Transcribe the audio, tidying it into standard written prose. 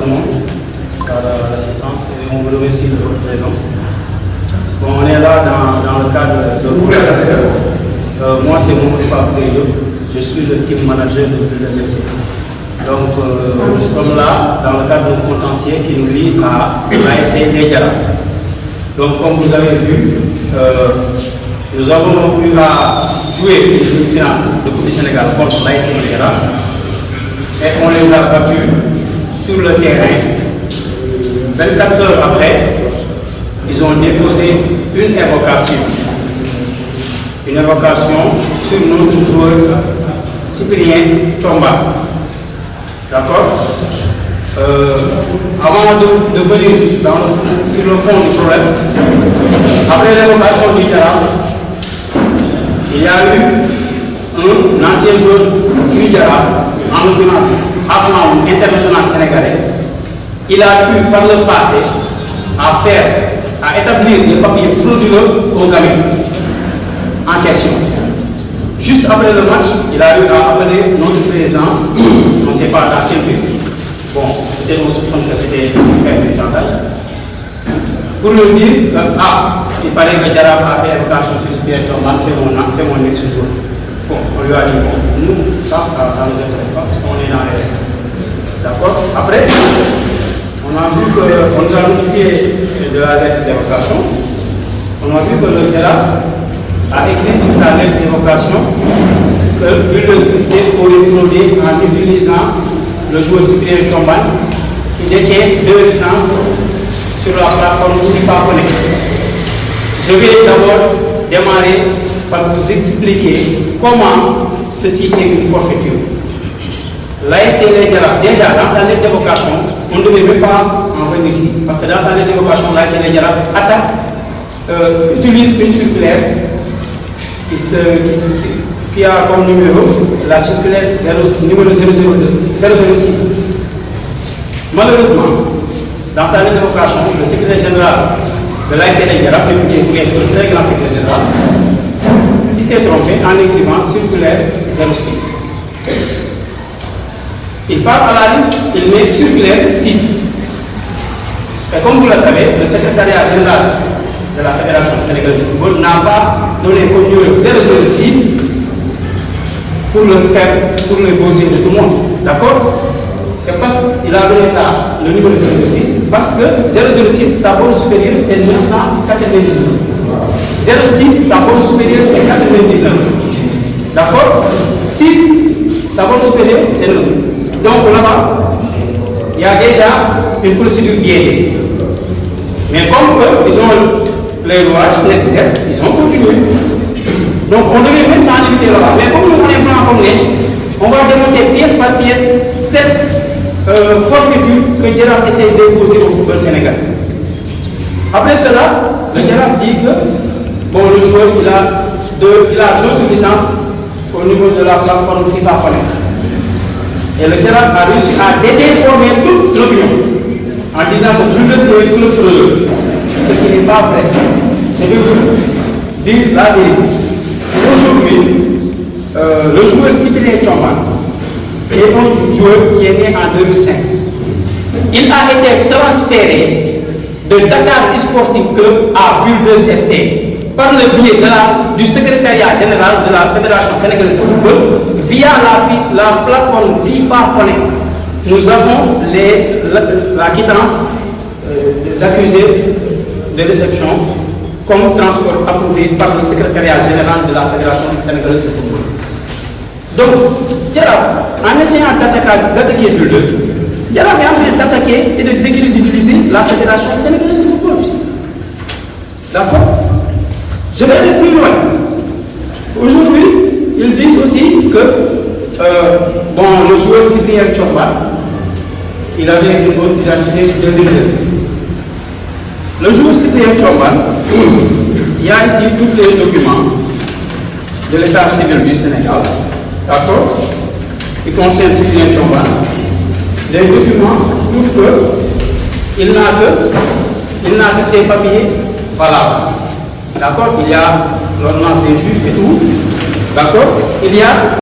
tout le monde, par l'assistance, et on vous remercie de votre présence. Bon, on est là dans le cadre de... moi, c'est Mamadou Pape, je suis le team manager de Builders FC. Donc, nous sommes là dans le cadre d'un contentieux qui nous lie à l'ASC Les Jaraaf. Donc, comme vous avez vu, nous avons eu à jouer les demi-finales de Coupe du Sénégal contre l'ASC Les Jaraaf. Et on les a battus sur le terrain. 24 heures après, ils ont déposé une évocation. Une évocation sur notre joueur Cyprien Chomba. D'accord. Avant de venir sur le fond du problème, après l'évocation du Jaraaf, il y a eu un ancien joueur du Jaraaf, en l'occurrence Aslan, international sénégalais. Il a pu par le passé à établir des papiers frauduleux au gamin en question. Juste après le match, il a eu à appeler notre président, on ne sait pas dans quel but. Bon, peut-être on soupçonne que c'était faire du chantage. Pour lui dire il paraît que Jaraaf a fait évocation sur Cyprien Chomba, c'est mon ex-joueur. Bon, on lui a dit, bon, nous, ça ne nous intéresse pas parce qu'on est dans les règles. D'accord. Après, on a vu qu'on nous a notifié de la lettre d'évocation. On a vu que le Jaraaf a écrit sur sa lettre d'évocation que Builders FC aurait fraudé en utilisant le joueur Cyprien Chomba qui détient 2 licences sur la plateforme FIFA Connect. Je vais d'abord démarrer par vous expliquer comment ceci est une forfaiture. L'ASC Les Jaraaf, déjà dans sa lettre d'évocation, on ne devait même pas en venir ici. Parce que dans sa lettre d'évocation, l'ASC Les Jaraaf utilise une circulaire qui a comme numéro la circulaire numéro 006. Malheureusement, dans sa lettre d'évocation, le secrétaire général de l'ASC Les Jaraaf, qui est un très grand secrétaire général, il s'est trompé en écrivant circulaire 06. Il part à la ligne, il met circulaire 6. Et comme vous le savez, le secrétariat général de la Fédération sénégalaise de football n'a pas donné comme numéro 006 pour le bosser de tout le monde. D'accord? C'est parce qu'il a donné ça, le numéro 006, parce que 006, sa bonne supérieure, c'est 999. 06, sa bonne supérieure, c'est 99. D'accord? 6, sa bonne supérieure, c'est 9. Donc là-bas, il y a déjà une procédure biaisée. Mais comme eux, ils ont les rouages nécessaires, ils ont continué. Donc on devait même s'en éviter là-bas. Mais comme nous on est blanc comme neige, on va démonter pièce par pièce cette forfaiture que Jaraaf essaie d'imposer au football sénégalais. Après cela, le Jaraaf dit que le joueur il a d'autres licences au niveau de la plateforme FIFA Connect. Et le Jaraaf a réussi à désinformer toute l'opinion en disant que Builders est une fraudeur. Ce qui n'est pas vrai. Je vais vous dire la vérité. Aujourd'hui, le joueur Cyprien Chomba est un joueur qui est né en 2005. Il a été transféré de Dakar Sporting Club à Builders FC par le biais du secrétariat général de la Fédération sénégalaise de football via la plateforme FIFA Connect. Nous avons la quittance d'accusé de réception comme transport approuvé par le secrétariat général de la Fédération sénégalaise de football. Donc, Jaraaf, en essayant d'attaquer Builders, Jaraaf est en train d'attaquer et de décrédibiliser la Fédération sénégalaise de football. D'accord? Je vais aller plus loin. Aujourd'hui, ils disent aussi que le joueur Cyprien Chomba, il avait une autre identité de leader. Le joueur Cyprien Chomba, il y a ici tous les documents de l'état civil du Sénégal. D'accord? Qui concerne Cyprien Chomba. Les documents prouvent qu'il n'a que ses papiers valables. D'accord? Il y a l'ordonnance des juges et tout. D'accord? Il y a